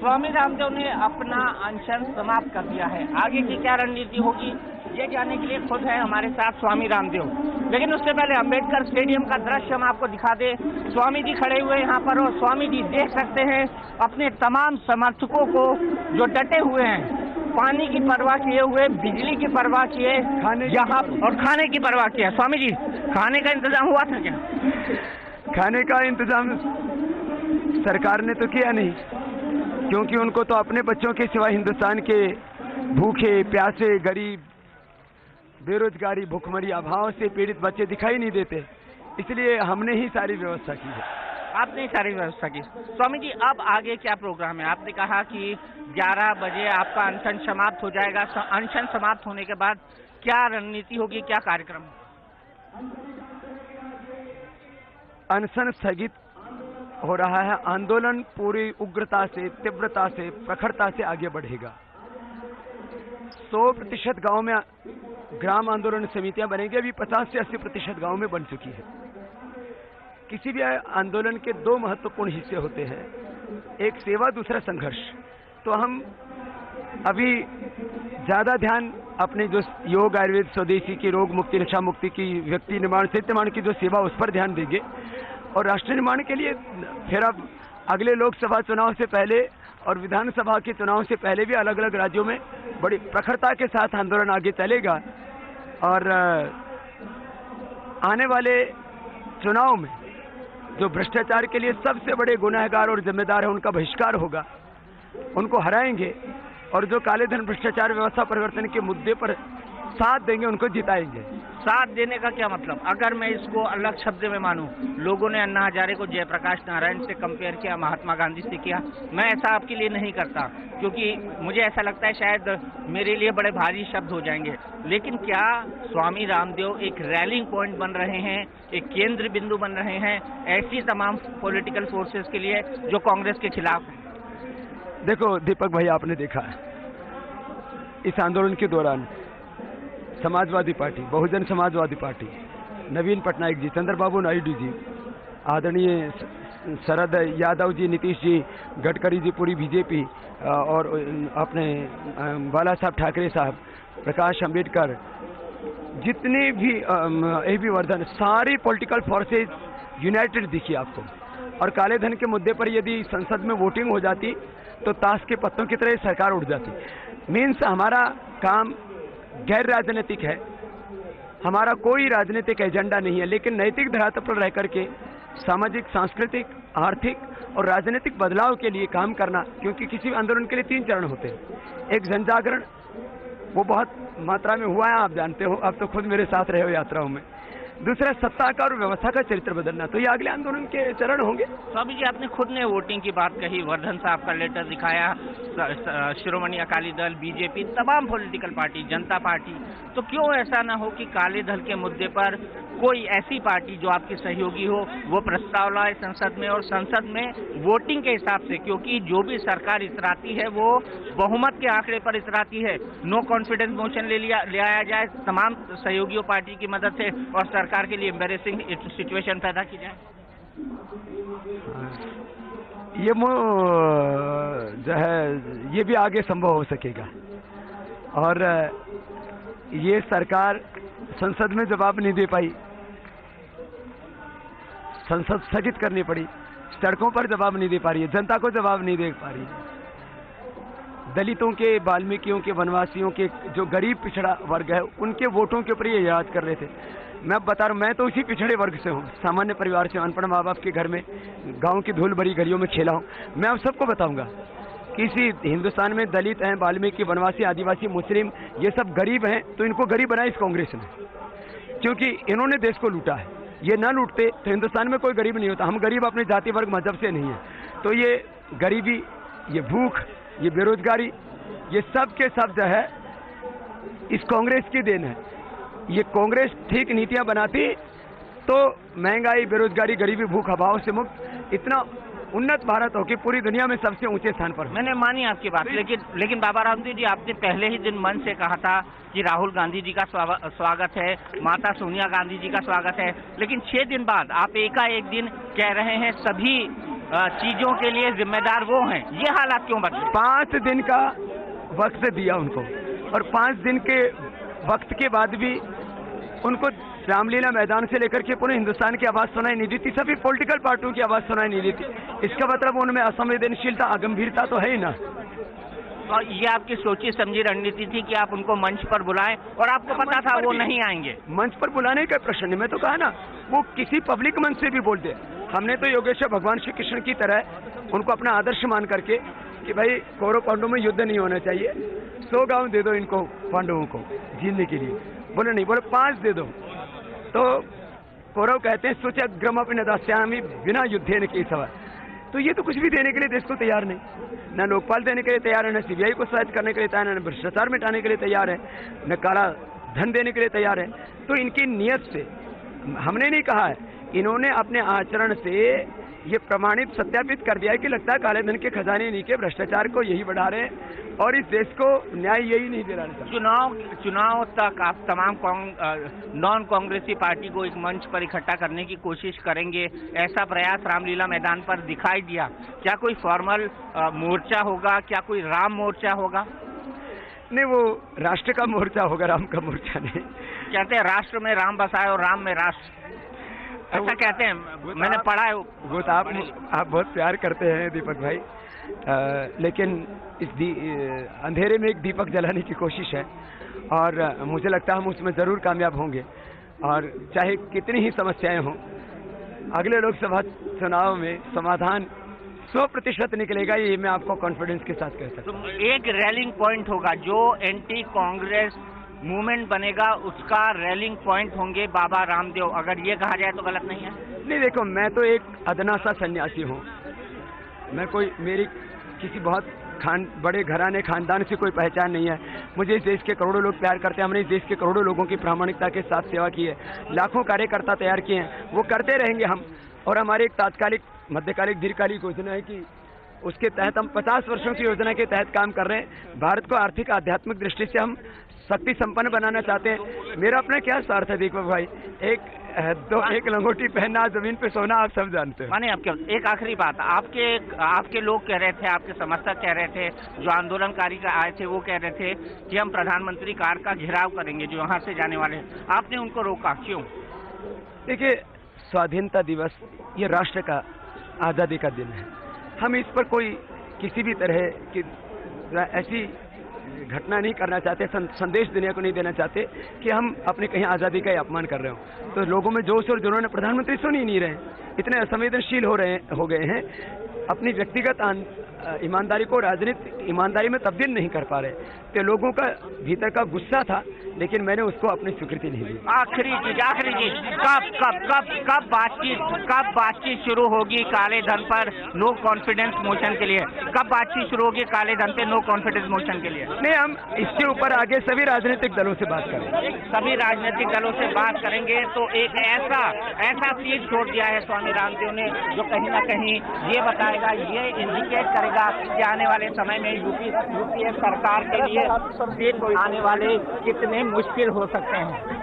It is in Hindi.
स्वामी रामदेव ने अपना अनशन समाप्त कर दिया है। आगे की क्या रणनीति होगी ये जानने के लिए खुद है हमारे साथ स्वामी रामदेव। लेकिन उससे पहले अंबेडकर स्टेडियम का दृश्य हम आपको दिखा दें। स्वामी जी खड़े हुए यहाँ पर और स्वामी जी देख सकते हैं अपने तमाम समर्थकों को जो डटे हुए हैं, पानी की परवाह किए हुए, बिजली की परवाह किए, यहाँ और खाने की परवाह किए। स्वामी जी, खाने का इंतजाम हुआ था क्या? खाने का इंतजाम सरकार ने तो किया नहीं, क्योंकि उनको तो अपने बच्चों के सिवा हिंदुस्तान के भूखे प्यासे, गरीब, बेरोजगारी, भूखमरी, अभाव से पीड़ित बच्चे दिखाई नहीं देते। इसलिए हमने ही सारी व्यवस्था की है। आपने सारी व्यवस्था की। स्वामी जी, अब आगे क्या प्रोग्राम है? आपने कहा कि 11 बजे आपका अनशन समाप्त हो जाएगा। अनशन समाप्त होने के बाद क्या रणनीति होगी, क्या कार्यक्रम? अनशन स्थगित हो रहा है। आंदोलन पूरी उग्रता से, तीव्रता से, प्रखरता से आगे बढ़ेगा। 100% गांव में ग्राम आंदोलन समितियां बनेंगी। अभी 50 से 80% गांव में बन चुकी है। किसी भी आंदोलन के दो महत्वपूर्ण हिस्से होते हैं, एक सेवा, दूसरा संघर्ष। तो हम अभी ज्यादा ध्यान अपने जो योग, आयुर्वेद, स्वदेशी की, रोग मुक्ति, नशा मुक्ति की, व्यक्ति निर्माण, चरित्र निर्माण की जो सेवा, उस पर ध्यान देंगे। और राष्ट्र निर्माण के लिए फिर अब अगले लोकसभा चुनाव से पहले और विधानसभा के चुनाव से पहले भी अलग अलग राज्यों में बड़ी प्रखरता के साथ आंदोलन आगे चलेगा। और आने वाले चुनाव में जो भ्रष्टाचार के लिए सबसे बड़े गुनहगार और जिम्मेदार है, उनका बहिष्कार होगा, उनको हराएंगे। और जो काले धन, भ्रष्टाचार, व्यवस्था परिवर्तन के मुद्दे पर साथ देंगे, उनको जिताएंगे। साथ देने का क्या मतलब? अगर मैं इसको अलग शब्द में मानूं, लोगों ने अन्ना हजारे को जयप्रकाश नारायण से कंपेयर किया, महात्मा गांधी से किया। मैं ऐसा आपके लिए नहीं करता, क्योंकि मुझे ऐसा लगता है शायद मेरे लिए बड़े भारी शब्द हो जाएंगे। लेकिन क्या स्वामी रामदेव एक रैलिंग पॉइंट बन रहे हैं, एक केंद्र बिंदु बन रहे हैं ऐसी तमाम पॉलिटिकल फोर्सेस के लिए जो कांग्रेस के खिलाफ हैं? देखो दीपक भाई, आपने देखा इस आंदोलन के दौरान समाजवादी पार्टी, बहुजन समाजवादी पार्टी, नवीन पटनायक जी, चंद्रबाबू नायडू जी, आदरणीय शरद यादव जी, नीतीश जी, गडकरी जी, पूरी बीजेपी, और अपने बाला साहब ठाकरे साहब, प्रकाश अंबेडकर, जितने भी ए.बी. वर्धन, सारी पॉलिटिकल फोर्सेज यूनाइटेड दिखी आपको। और काले धन के मुद्दे पर यदि संसद में वोटिंग हो जाती तो ताश के पत्तों की तरह सरकार उठ जाती। मीन्स हमारा काम गैर राजनीतिक है, हमारा कोई राजनीतिक एजेंडा नहीं है, लेकिन नैतिक धरातल पर रह करके सामाजिक, सांस्कृतिक, आर्थिक और राजनीतिक बदलाव के लिए काम करना। क्योंकि किसी आंदोलन के लिए 3 चरण होते हैं। एक जनजागरण, वो बहुत मात्रा में हुआ है, आप जानते हो, आप तो खुद मेरे साथ रहे हो यात्राओं में। दूसरा सत्ता का और व्यवस्था का चरित्र बदलना। तो ये अगले आंदोलन के चरण होंगे। स्वामी जी, आपने खुद ने वोटिंग की बात कही, वर्धन साहब का लेटर दिखाया, शिरोमणि अकाली दल, बीजेपी, तमाम पॉलिटिकल पार्टी, जनता पार्टी। तो क्यों ऐसा ना हो कि काले धन के मुद्दे पर कोई ऐसी पार्टी जो आपकी सहयोगी हो वो प्रस्ताव लाए संसद में, और संसद में वोटिंग के हिसाब से, क्योंकि जो भी सरकार इतराती है वो बहुमत के आंकड़े पर इतराती है, नो कॉन्फिडेंस मोशन ले आया जाए तमाम सहयोगियों पार्टी की मदद से और सरकार के लिए एम्बेरेसिंग सिचुएशन पैदा की जाए। ये जो है ये भी आगे संभव हो सकेगा। और ये सरकार संसद में जवाब नहीं दे पाई, संसद स्थगित करनी पड़ी, सड़कों पर जवाब नहीं दे पा रही है, जनता को जवाब नहीं दे पा रही है। दलितों के, वाल्मीकियों के, वनवासियों के, जो गरीब पिछड़ा वर्ग है, उनके वोटों के ऊपर ये याद कर रहे थे। मैं बता रहा हूँ, मैं तो उसी पिछड़े वर्ग से हूँ, सामान्य परिवार से, अनपढ़ माँ बाप के घर में, गांव की धूल भरी गलियों में खेला हूँ। मैं अब सबको बताऊंगा कि इसी हिंदुस्तान में दलित हैं, वाल्मीकि, वनवासी, आदिवासी, मुस्लिम, ये सब गरीब हैं। तो इनको गरीब बनाया इस कांग्रेस ने, क्योंकि इन्होंने देश को लूटा है। ये ना लूटते तो हिंदुस्तान में कोई गरीब नहीं होता। हम गरीब अपने जाति वर्ग मजहब से नहीं है। तो ये गरीबी, ये भूख, ये बेरोजगारी, ये सब के सब जो है इस कांग्रेस की देन है। ये कांग्रेस ठीक नीतियां बनाती तो महंगाई, बेरोजगारी, गरीबी, भूख, अभाव से मुक्त इतना उन्नत भारत हो कि पूरी दुनिया में सबसे ऊंचे स्थान पर। मैंने मानी आपकी बात, लेकिन बाबा रामदेव जी, आपने पहले ही दिन मन से कहा था कि राहुल गांधी जी का स्वागत है, माता सोनिया गांधी जी का स्वागत है, लेकिन 6 दिन बाद आप एकाएक दिन कह रहे हैं सभी चीजों के लिए जिम्मेदार वो हैं, ये हालात क्यों बदले? 5 दिन का वक्त दिया उनको, और 5 दिन के वक्त के बाद भी उनको रामलीला मैदान से लेकर के पूरे हिंदुस्तान की आवाज सुनाई नहीं देती, सभी पॉलिटिकल पार्टियों की आवाज सुनाई नहीं देती। इसका मतलब उनमें असंवेदनशीलता, अगंभीरता तो है ही ना। और ये आपकी सोची समझी रणनीति थी कि आप उनको मंच पर बुलाएं, और आपको पता था वो नहीं आएंगे। मंच पर बुलाने का प्रश्न नहीं, मैं तो कहा ना, वो किसी पब्लिक मंच से भी बोलते। हमने तो योगेश्वर भगवान श्री कृष्ण की तरह उनको अपना आदर्श मान करके कि भाई कौरव पांडवों में युद्ध नहीं होना चाहिए, 100 गांव दे दो इनको पांडवों को जीने के लिए। बोले नहीं, बोले 5 दे दो। तो कौरव कहते हैं सुचग्रम अपने दास्यामी बिना युद्धेन केशव। तो ये तो कुछ भी देने के लिए देश को तैयार नहीं, न लोकपाल देने के लिए तैयार है, न सीबीआई को स्वायत्त करने के लिए तैयार है, न भ्रष्टाचार मिटाने के लिए तैयार है, न काला धन देने के लिए तैयार है। तो इनकी नीयत से हमने नहीं कहा है, इन्होंने अपने आचरण से ये प्रमाणित सत्यापित कर दिया है कि लगता है काले धन के खजाने नहीं के भ्रष्टाचार को यही बढ़ा रहे हैं और इस देश को न्याय यही नहीं दे रहा। चुनाव तक आप तमाम नॉन कांग्रेसी पार्टी को एक मंच पर इकट्ठा करने की कोशिश करेंगे, ऐसा प्रयास रामलीला मैदान पर दिखाई दिया। क्या कोई फॉर्मल मोर्चा होगा, क्या कोई राम मोर्चा होगा? नहीं, वो राष्ट्र का मोर्चा होगा, राम का मोर्चा नहीं। कहते हैं राष्ट्र में राम बसाए और राम में राष्ट्र, ऐसा कहते हैं, मैंने पढ़ा है। वो तो आप बहुत प्यार करते हैं दीपक भाई, लेकिन इस अंधेरे में एक दीपक जलाने की कोशिश है और मुझे लगता है हम उसमें जरूर कामयाब होंगे। और चाहे कितनी ही समस्याएं हों, अगले लोकसभा चुनाव में समाधान 100% निकलेगा, ये मैं आपको कॉन्फिडेंस के साथ कह सकता हूँ। एक रैलिंग पॉइंट होगा, जो एंटी कांग्रेस मूवमेंट बनेगा उसका रैलिंग पॉइंट होंगे बाबा रामदेव, अगर ये कहा जाए तो गलत नहीं है? नहीं, देखो, मैं तो एक अदना सा सन्यासी हूँ, मैं कोई, मेरी किसी बहुत बड़े घराने खानदान से कोई पहचान नहीं है। मुझे इस देश के करोड़ों लोग प्यार करते हैं, हमने इस देश के करोड़ों लोगों की प्रामाणिकता के साथ सेवा की है, लाखों कार्यकर्ता तैयार किए हैं, वो करते रहेंगे हम। और हमारी एक तात्कालिक, मध्यकालिक, दीर्घकालिक योजना है कि उसके तहत हम 50 वर्षों की योजना के तहत काम कर रहे हैं। भारत को आर्थिक आध्यात्मिक दृष्टि से हम शक्ति संपन्न बनाना चाहते हैं। मेरा अपना क्या स्वार्थ है दीपक भाई, एक लंगोटी पहनना, जमीन पे सोना, आप सब जानते हैं। माने आपके एक आखिरी बात, आपके लोग कह रहे थे, आपके समर्थक कह रहे थे, जो आंदोलनकारी आए थे वो कह रहे थे कि हम प्रधानमंत्री कार का घेराव करेंगे जो यहाँ से जाने वाले हैं, आपने उनको रोका, क्यों? देखिए, स्वाधीनता दिवस ये राष्ट्र का आजादी का दिन है, हम इस पर कोई किसी भी तरह की ऐसी घटना नहीं करना चाहते, संदेश दुनिया को नहीं देना चाहते कि हम अपने कहीं आज़ादी का अपमान कर रहे हो। तो लोगों में जोश और जुनून, प्रधानमंत्री सुन ही नहीं रहे, इतने असंवेदनशील हो गए हैं, अपनी व्यक्तिगत ईमानदारी को राजनीतिक ईमानदारी में तब्दील नहीं कर पा रहे। तो लोगों का भीतर का गुस्सा था, लेकिन मैंने उसको अपनी स्वीकृति नहीं दी। आखिरी चीज, कब बातचीत शुरू होगी काले धन पर नो कॉन्फिडेंस मोशन के लिए? कब बातचीत शुरू होगी काले धन पे नो कॉन्फिडेंस मोशन के लिए? नहीं, हम इसके ऊपर आगे सभी राजनीतिक दलों से बात करेंगे, सभी राजनीतिक दलों से बात करेंगे। तो एक ऐसा चीज छोड़ दिया है स्वामी रामदेव ने, जो कहीं ना कहीं ये बताएगा, ये इंडिकेट करेगा कि आने वाले समय में यूपीए सरकार के लिए सीट आने वाले कितने मुश्किल हो सकते हैं।